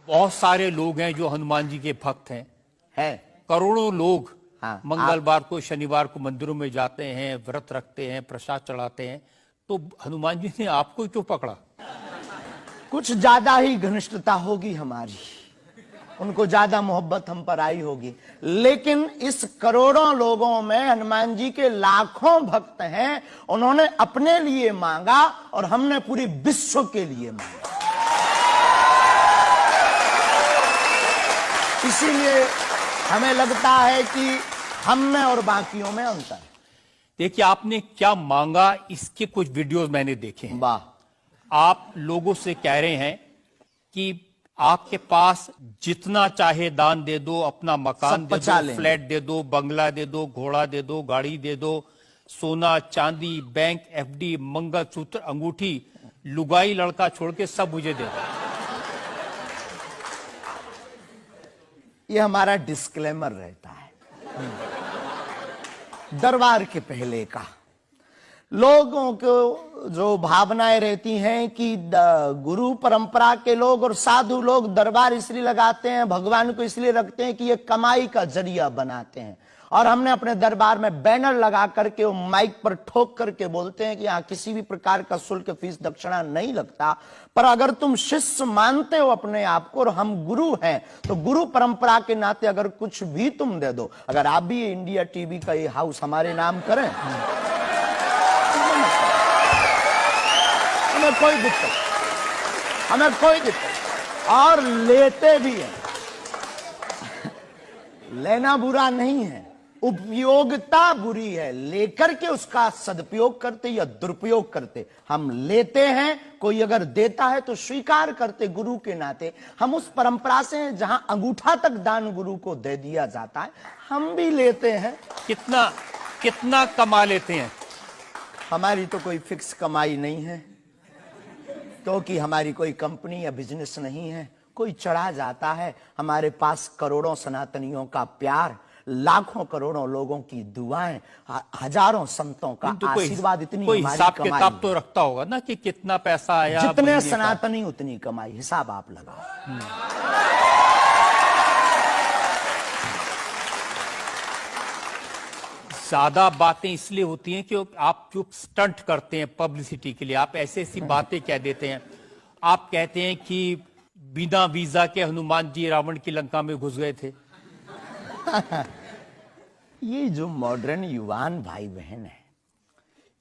बहुत सारे लोग हैं जो हनुमान जी के भक्त हैं। है करोड़ों लोग हाँ, मंगलवार को शनिवार को मंदिरों में जाते हैं, व्रत रखते हैं, प्रसाद चढ़ाते हैं। तो हनुमान जी ने आपको क्यों पकड़ा? कुछ ज्यादा ही घनिष्ठता होगी हमारी, उनको ज्यादा मोहब्बत हम पर आई होगी। लेकिन इस करोड़ों लोगों में हनुमान जी के लाखों भक्त हैं। उन्होंने अपने लिए मांगा और हमने पूरी विश्व के लिए मांगा। इसीलिए हमें लगता है कि हम में और बाकियों में अंतर है। देखिए, आपने क्या मांगा, इसके कुछ वीडियोस मैंने देखे हैं। वाह, आप लोगों से कह रहे हैं कि आपके पास जितना चाहे दान दे दो, अपना मकान दे दो, फ्लैट दे दो, बंगला दे दो, घोड़ा दे दो, गाड़ी दे दो, सोना चांदी, बैंक एफडी, मंगलसूत्र, अंगूठी, लुगाई लड़का छोड़ के सब मुझे दे दो। ये हमारा डिस्क्लेमर रहता है दरबार के पहले का। लोगों को जो भावनाएं रहती हैं कि गुरु परंपरा के लोग और साधु लोग दरबार इसलिए लगाते हैं, भगवान को इसलिए रखते हैं कि ये कमाई का जरिया बनाते हैं। और हमने अपने दरबार में बैनर लगा करके वो माइक पर ठोक करके बोलते हैं कि यहाँ किसी भी प्रकार का शुल्क, फीस, दक्षिणा नहीं लगता। पर अगर तुम शिष्य मानते हो अपने आप को और हम गुरु हैं, तो गुरु परंपरा के नाते अगर कुछ भी तुम दे दो, अगर आप भी इंडिया टीवी का ये हाउस हमारे नाम करें, हमें कोई दिक्कत, हमें कोई दिक्कत। और लेते भी हैं, लेना बुरा नहीं है, उपयोगिता बुरी है। लेकर के उसका सदुपयोग करते या दुरुपयोग करते। हम लेते हैं, कोई अगर देता है तो स्वीकार करते गुरु के नाते। हम उस परंपरा से हैं जहां अंगूठा तक दान गुरु को दे दिया जाता है, हम भी लेते हैं। कितना कितना कमा लेते हैं? हमारी तो कोई फिक्स कमाई नहीं है, क्योंकि हमारी कोई कंपनी या बिजनेस नहीं है। कोई चढ़ा जाता है। हमारे पास करोड़ों सनातनियों का प्यार, लाखों करोड़ों लोगों की दुआएं, हजारों संतों का आशीर्वाद, इतनी कोई हमारी हिसाब कमाई किताब तो रखता होगा ना कि कितना पैसा आया। जितने सनातनी उतनी कमाई, हिसाब आप लगाओ। ज्यादा बातें इसलिए होती हैं कि आप जो स्टंट करते हैं पब्लिसिटी के लिए, आप ऐसी ऐसी बातें कह देते हैं। आप कहते हैं कि बिना वीजा के हनुमान जी रावण की लंका में घुस गए थे। ये जो मॉडर्न युवान भाई बहन है,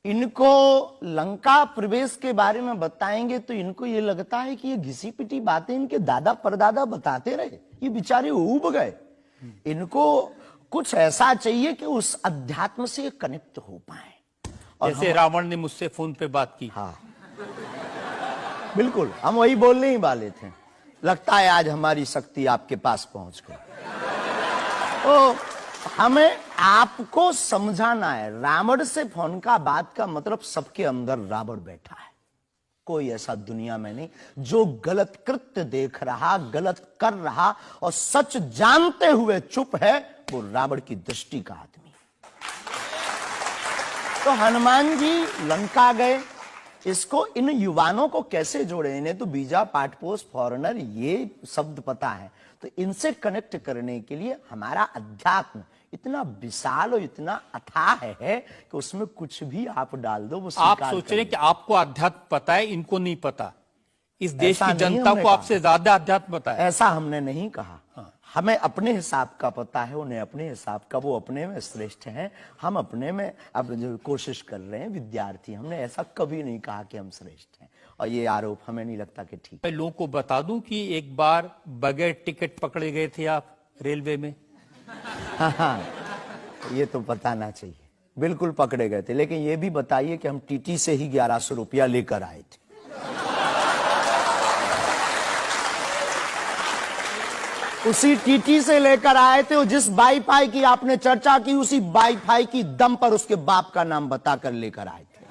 इनको लंका प्रवेश के बारे में बताएंगे तो इनको ये लगता है कि ये घिसी पिटी बातें इनके दादा परदादा बताते रहे, ये बेचारे ऊब गए। इनको कुछ ऐसा चाहिए कि उस अध्यात्म से कनेक्ट हो पाए। और जैसे रावण ने मुझसे फोन पे बात की। हाँ, बिल्कुल, हम वही बोलने ही वाले थे। लगता है आज हमारी शक्ति आपके पास पहुंच गई। तो हमें आपको समझाना है, रावण से फोन का बात का मतलब सबके अंदर रावण बैठा है। कोई ऐसा दुनिया में नहीं जो गलत कृत्य देख रहा, गलत कर रहा और सच जानते हुए चुप है, वो रावण की दृष्टि का आदमी। तो हनुमान जी लंका गए, इसको इन युवानों को कैसे जोड़े? इन्हें तो वीजा, पासपोर्ट, फॉरेनर ये शब्द पता है। तो इनसे कनेक्ट करने के लिए हमारा अध्यात्म इतना विशाल और इतना अथाह है कि उसमें कुछ भी आप डाल दो वो आप सोच रहे हैं कि आपको अध्यात्म पता है, इनको नहीं पता। इस देश की जनता को आपसे ज्यादा अध्यात्म पता है। ऐसा हमने नहीं कहा। हाँ। हमें अपने हिसाब का पता है, उन्हें अपने हिसाब का। वो अपने में श्रेष्ठ हैं, हम अपने में अब जो कोशिश कर रहे हैं विद्यार्थी। हमने ऐसा कभी नहीं कहा कि हम श्रेष्ठ हैं, और ये आरोप हमें नहीं लगता कि ठीक। मैं लोगों को बता दूं कि एक बार बगैर टिकट पकड़े गए थे आप रेलवे में। हाँ, ये तो बताना चाहिए। बिल्कुल पकड़े गए थे, लेकिन ये भी बताइए कि हम टीटी से ही 1100 रुपया लेकर आए थे। उसी टीटी से लेकर आए थे, और जिस वाईफाई की आपने चर्चा की, उसी वाईफाई की दम पर उसके बाप का नाम बताकर लेकर आए थे।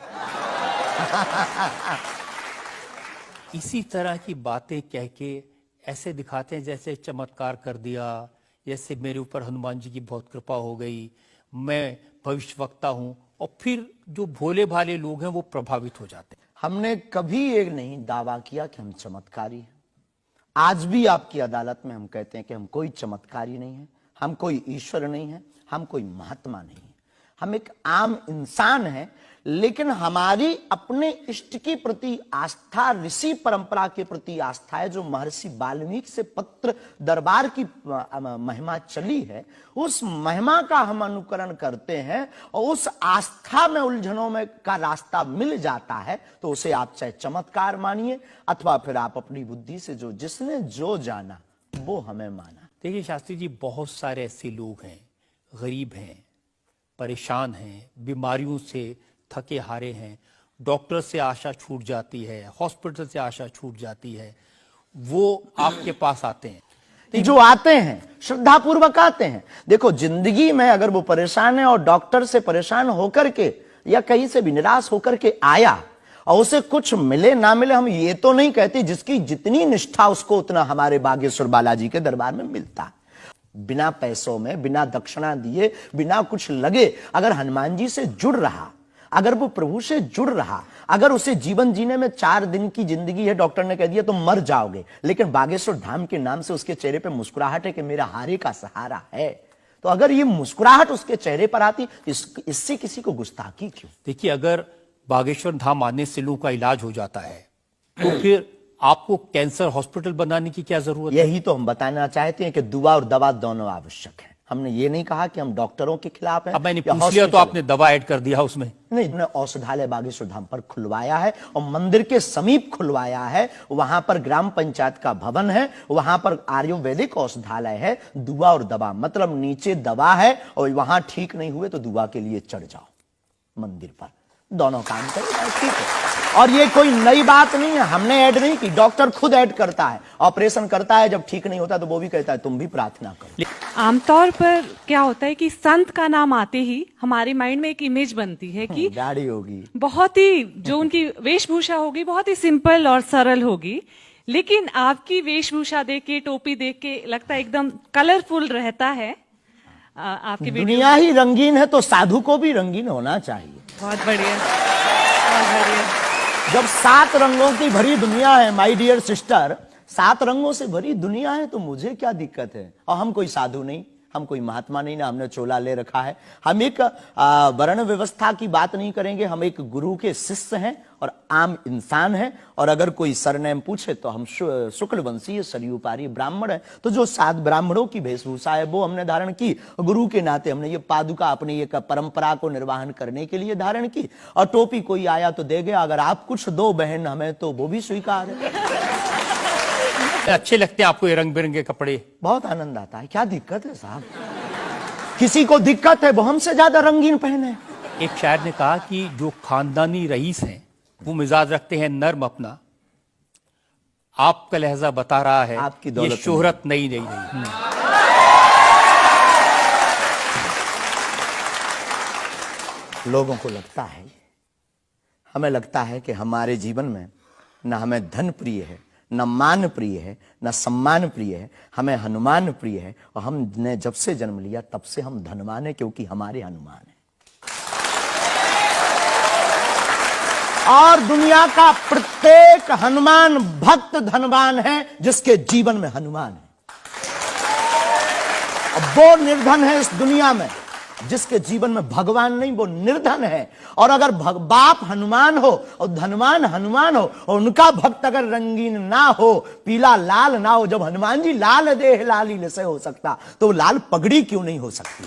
इसी तरह की बातें कह के ऐसे दिखाते हैं जैसे चमत्कार कर दिया, जैसे मेरे ऊपर हनुमान जी की बहुत कृपा हो गई, मैं भविष्यवक्ता हूं। और फिर जो भोले भाले लोग हैं वो प्रभावित हो जाते हैं। हमने कभी एक नहीं दावा किया कि हम चमत्कारी हैं। आज भी आपकी अदालत में हम कहते हैं कि हम कोई चमत्कारी नहीं है, हम कोई ईश्वर नहीं है, हम कोई महात्मा नहीं है, हम एक आम इंसान हैं, लेकिन हमारी अपने इष्ट के प्रति आस्था, ऋषि परंपरा के प्रति आस्था है। जो महर्षि वाल्मीकि से पत्र दरबार की महिमा चली है, उस महिमा का हम अनुकरण करते हैं और उस आस्था में उलझनों में का रास्ता मिल जाता है, तो उसे आप चाहे चमत्कार मानिए अथवा फिर आप अपनी बुद्धि से जो जिसने जो जाना वो हमें माना। देखिए शास्त्री जी, बहुत सारे ऐसे लोग हैं, गरीब हैं, परेशान हैं, बीमारियों से थके हारे हैं, डॉक्टर से आशा छूट जाती है, हॉस्पिटल से आशा छूट जाती है, वो आपके पास आते हैं। जो आते हैं श्रद्धा पूर्वक आते हैं। देखो, जिंदगी में अगर वो परेशान है और डॉक्टर से परेशान होकर के या कहीं से भी निराश होकर के आया और उसे कुछ मिले ना मिले, हम ये तो नहीं कहते, जिसकी जितनी निष्ठा उसको उतना हमारे बागेश्वर बालाजी के दरबार में मिलता है। बिना पैसों में, बिना दक्षिणा दिए, बिना कुछ लगे अगर हनुमान जी से जुड़ रहा, अगर वो प्रभु से जुड़ रहा, अगर उसे जीवन जीने में 4 दिन की जिंदगी है, डॉक्टर ने कह दिया तो मर जाओगे, लेकिन बागेश्वर धाम के नाम से उसके चेहरे पे मुस्कुराहट है कि मेरा हारे का सहारा है, तो अगर ये मुस्कुराहट उसके चेहरे पर आती, इससे किसी को गुस्ताखी क्यों? देखिए, अगर बागेश्वर धाम आने से लोगों का इलाज हो जाता है तो फिर आपको कैंसर हॉस्पिटल बनाने की क्या जरूरत है? यही तो हम बताना चाहते हैं कि दुआ और दवा दोनों आवश्यक है। हमने ये नहीं कहा कि हम डॉक्टरों के खिलाफ हैं। अब मैंने पूछ लिया तो आपने दवा ऐड कर दिया उसमें। नहीं, हमने औषधालय बागेश्वर धाम पर खुलवाया है और मंदिर के समीप खुलवाया है। वहां पर ग्राम पंचायत का भवन है, वहां पर आयुर्वेदिक औषधालय है। दुआ और दवा मतलब नीचे दवा है और वहां ठीक नहीं हुए तो दुआ के लिए चढ़ जाओ मंदिर पर, दोनों काम करेगा, ठीक है। और ये कोई नई बात नहीं है, हमने ऐड नहीं की, डॉक्टर खुद ऐड करता है, ऑपरेशन करता है, जब ठीक नहीं होता तो वो भी कहता है तुम भी प्रार्थना करो। आमतौर पर क्या होता है कि संत का नाम आते ही हमारे माइंड में एक इमेज बनती है कि दाढ़ी होगी, बहुत ही जो उनकी वेशभूषा होगी बहुत ही सिंपल और सरल होगी, लेकिन आपकी वेशभूषा देख के, टोपी देख के लगता है एकदम कलरफुल रहता है। आपकी दुनिया ही रंगीन है तो साधु को भी रंगीन होना चाहिए। बहुत बढ़िया, बहुत बढ़िया। जब 7 रंगों की भरी दुनिया है माय डियर सिस्टर, 7 रंगों से भरी दुनिया है, तो मुझे क्या दिक्कत है? और हम कोई साधु नहीं, हम कोई महात्मा नहीं, ना हमने चोला ले रखा है। हम एक वर्ण व्यवस्था की बात नहीं करेंगे, हम एक गुरु के शिष्य हैं और आम इंसान हैं। और अगर कोई सरनेम पूछे तो हम शुक्ल वंशीय सरयूपारी ब्राह्मण है। तो जो 7 ब्राह्मणों की वेशभूषा है वो हमने धारण की, गुरु के नाते हमने ये पादुका अपनी एक परंपरा को निर्वाहन करने के लिए धारण की। और टोपी कोई आया तो दे गया, अगर आप कुछ दो बहन हमें तो वो भी स्वीकार है। अच्छे लगते हैं आपको ये रंग बिरंगे कपड़े? बहुत आनंद आता है। क्या दिक्कत है साहब? किसी को दिक्कत है वो हमसे ज्यादा रंगीन पहने। एक शायर ने कहा कि जो खानदानी रईस हैं वो मिजाज रखते हैं नर्म अपना, आपका लहजा बता रहा है आपकी ये दौलत शोहरत नहीं रही। लोगों को लगता है, हमें लगता है कि हमारे जीवन में न हमें धन प्रिय है, न मान प्रिय है, न सम्मान प्रिय है, हमें हनुमान प्रिय है। और हमने जब से जन्म लिया तब से हम धनवान है, क्योंकि हमारे हनुमान है। और दुनिया का प्रत्येक हनुमान भक्त धनवान है जिसके जीवन में हनुमान है। और वो निर्धन है इस दुनिया में जिसके जीवन में भगवान नहीं, वो निर्धन है। और अगर बाप हनुमान हो और धनवान हनुमान हो और उनका भक्त अगर रंगीन ना हो, पीला लाल ना हो, जब हनुमान जी लाल देह लाल ही से हो सकता तो लाल पगड़ी क्यों नहीं हो सकती?